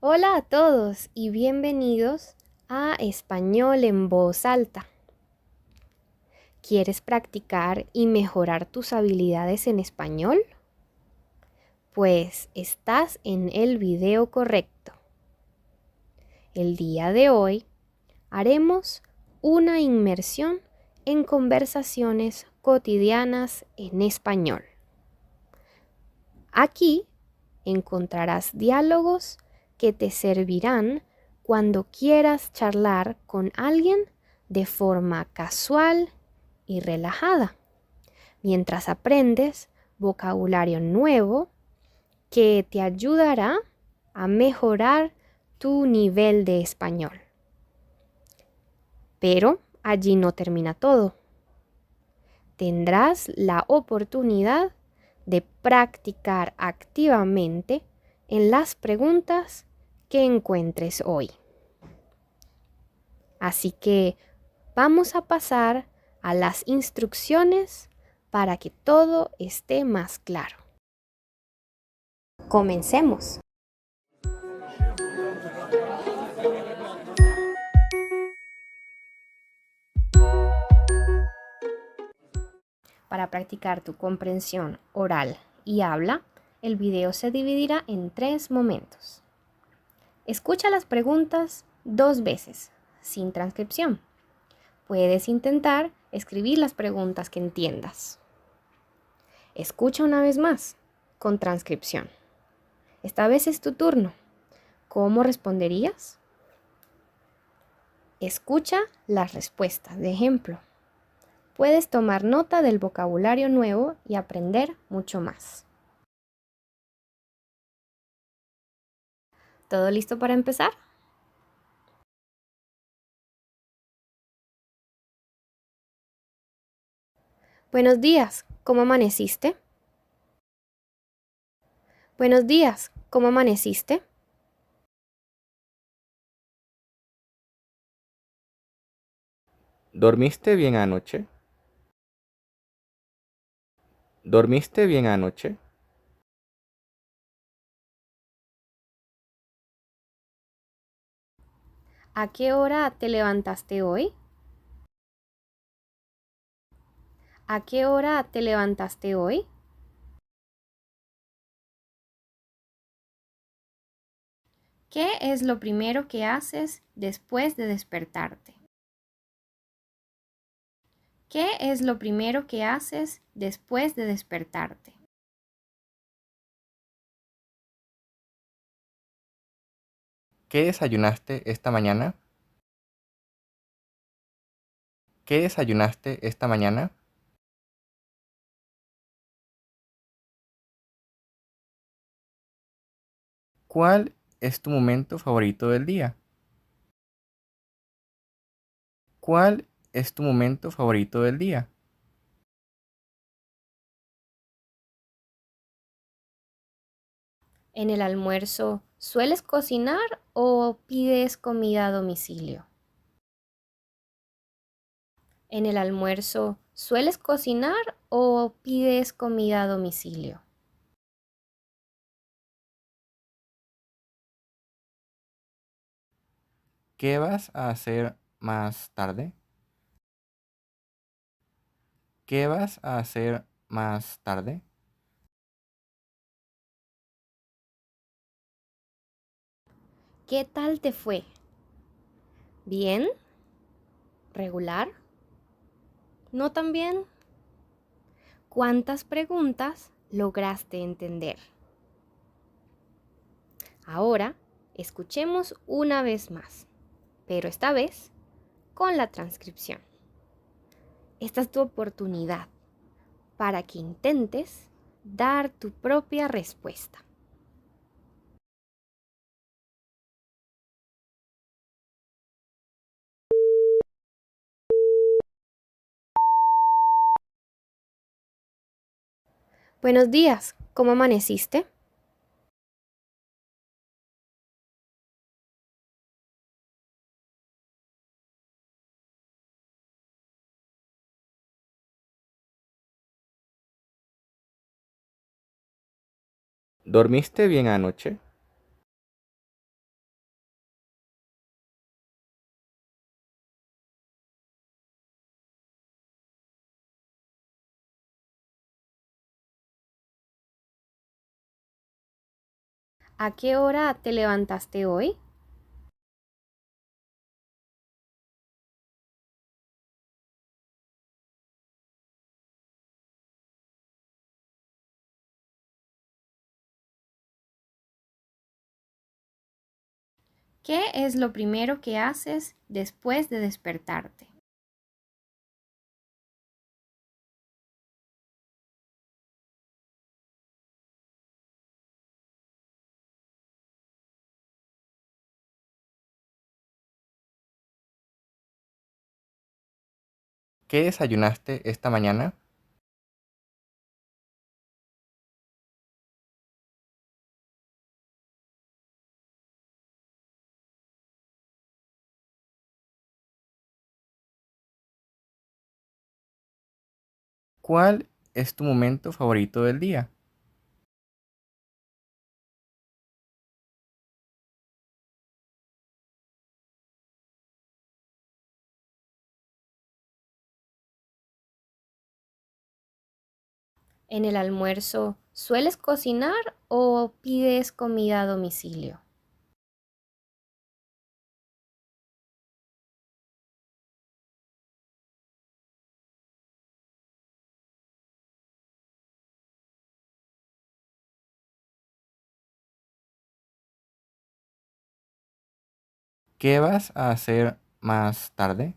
Hola a todos y bienvenidos a Español en Voz Alta. ¿Quieres practicar y mejorar tus habilidades en español? Pues estás en el video correcto. El día de hoy haremos una inmersión en conversaciones cotidianas en español. Aquí encontrarás diálogos que te servirán cuando quieras charlar con alguien de forma casual y relajada, mientras aprendes vocabulario nuevo que te ayudará a mejorar tu nivel de español. Pero allí no termina todo. Tendrás la oportunidad de practicar activamente en las preguntas que encuentres hoy. Así que vamos a pasar a las instrucciones para que todo esté más claro. Comencemos. Para practicar tu comprensión oral y habla, el video se dividirá en 3 momentos. Escucha las preguntas 2 veces, sin transcripción. Puedes intentar escribir las preguntas que entiendas. Escucha una vez más, con transcripción. Esta vez es tu turno. ¿Cómo responderías? Escucha las respuestas. De ejemplo, puedes tomar nota del vocabulario nuevo y aprender mucho más. ¿Todo listo para empezar? Buenos días, ¿cómo amaneciste? Buenos días, ¿cómo amaneciste? ¿Dormiste bien anoche? ¿Dormiste bien anoche? ¿A qué hora te levantaste hoy? ¿A qué hora te levantaste hoy? ¿Qué es lo primero que haces después de despertarte? ¿Qué es lo primero que haces después de despertarte? ¿Qué desayunaste esta mañana? ¿Qué desayunaste esta mañana? ¿Cuál es tu momento favorito del día? ¿Cuál es tu momento favorito del día? ¿En el almuerzo sueles cocinar o pides comida a domicilio? ¿En el almuerzo sueles cocinar o pides comida a domicilio? ¿Qué vas a hacer más tarde? ¿Qué vas a hacer más tarde? ¿Qué tal te fue? ¿Bien? ¿Regular? ¿No tan bien? ¿Cuántas preguntas lograste entender? Ahora, escuchemos una vez más, pero esta vez con la transcripción. Esta es tu oportunidad para que intentes dar tu propia respuesta. Buenos días, ¿cómo amaneciste? ¿Dormiste bien anoche? ¿A qué hora te levantaste hoy? ¿Qué es lo primero que haces después de despertarte? ¿Qué desayunaste esta mañana? ¿Cuál es tu momento favorito del día? En el almuerzo, ¿sueles cocinar o pides comida a domicilio? ¿Qué vas a hacer más tarde?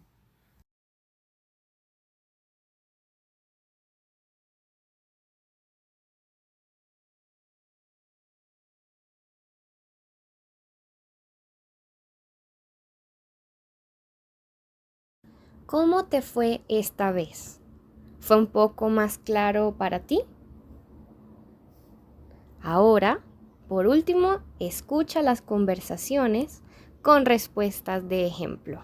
¿Cómo te fue esta vez? ¿Fue un poco más claro para ti? Ahora, por último, escucha las conversaciones con respuestas de ejemplo.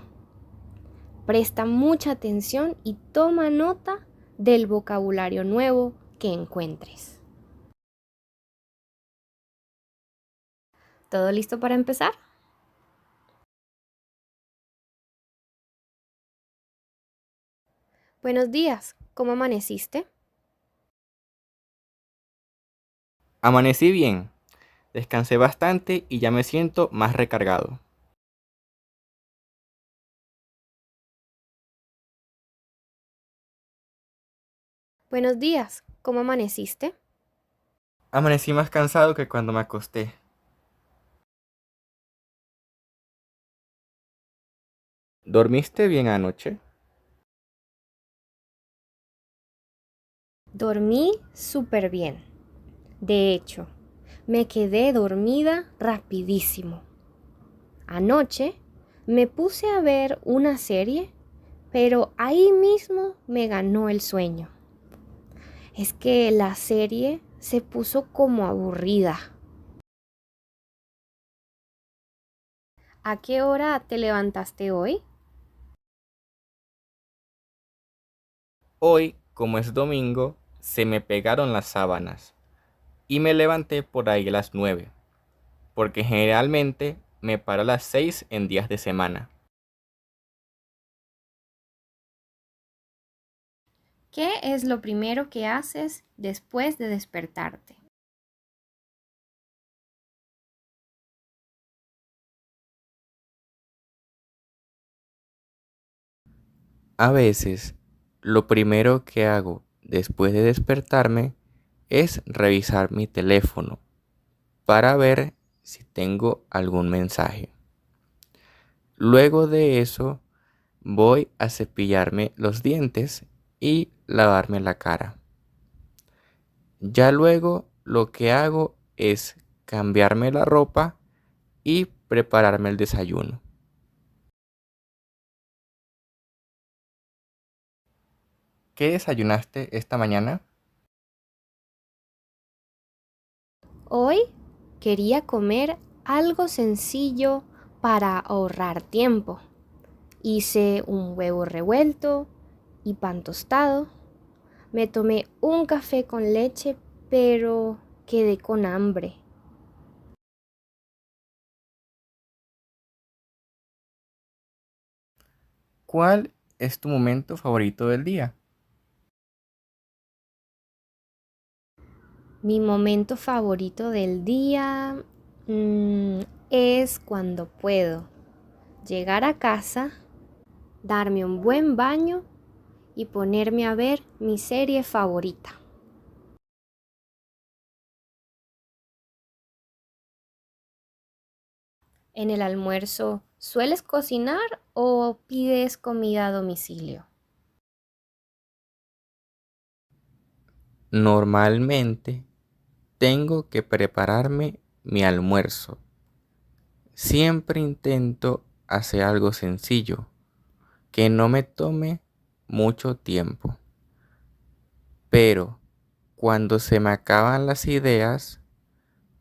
Presta mucha atención y toma nota del vocabulario nuevo que encuentres. ¿Todo listo para empezar? Buenos días, ¿cómo amaneciste? Amanecí bien, descansé bastante y ya me siento más recargado. Buenos días, ¿cómo amaneciste? Amanecí más cansado que cuando me acosté. ¿Dormiste bien anoche? Dormí súper bien. De hecho, me quedé dormida rapidísimo. Anoche me puse a ver una serie, pero ahí mismo me ganó el sueño. Es que la serie se puso como aburrida. ¿A qué hora te levantaste hoy? Hoy, como es domingo, se me pegaron las sábanas y me levanté por ahí a las 9, porque generalmente me paro a las 6 en días de semana. ¿Qué es lo primero que haces después de despertarte? A veces, lo primero que hago después de despertarme es revisar mi teléfono para ver si tengo algún mensaje. Luego de eso, voy a cepillarme los dientes y lavarme la cara. Ya luego lo que hago es cambiarme la ropa y prepararme el desayuno. ¿Qué desayunaste esta mañana? Hoy quería comer algo sencillo para ahorrar tiempo. Hice un huevo revuelto y pan tostado. Me tomé un café con leche, pero quedé con hambre. ¿Cuál es tu momento favorito del día? Mi momento favorito del día. Es cuando puedo llegar a casa, darme un buen baño y ponerme a ver mi serie favorita. En el almuerzo, ¿sueles cocinar o pides comida a domicilio? Normalmente tengo que prepararme mi almuerzo. Siempre intento hacer algo sencillo, que no me tome mucho tiempo. Pero cuando se me acaban las ideas,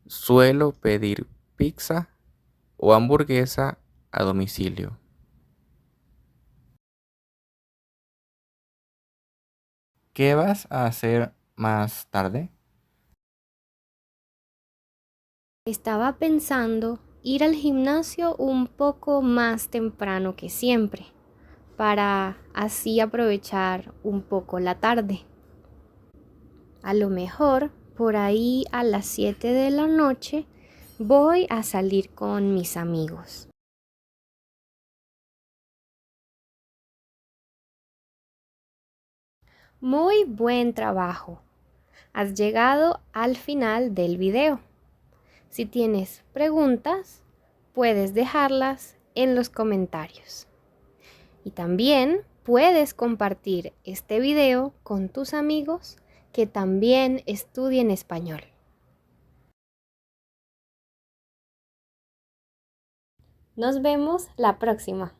suelo pedir pizza o hamburguesa a domicilio. ¿Qué vas a hacer más tarde? Estaba pensando ir al gimnasio un poco más temprano que siempre, para así aprovechar un poco la tarde. A lo mejor por ahí a las 7 de la noche voy a salir con mis amigos. Muy buen trabajo. Has llegado al final del video. Si tienes preguntas, puedes dejarlas en los comentarios. Y también puedes compartir este video con tus amigos que también estudien español. Nos vemos la próxima.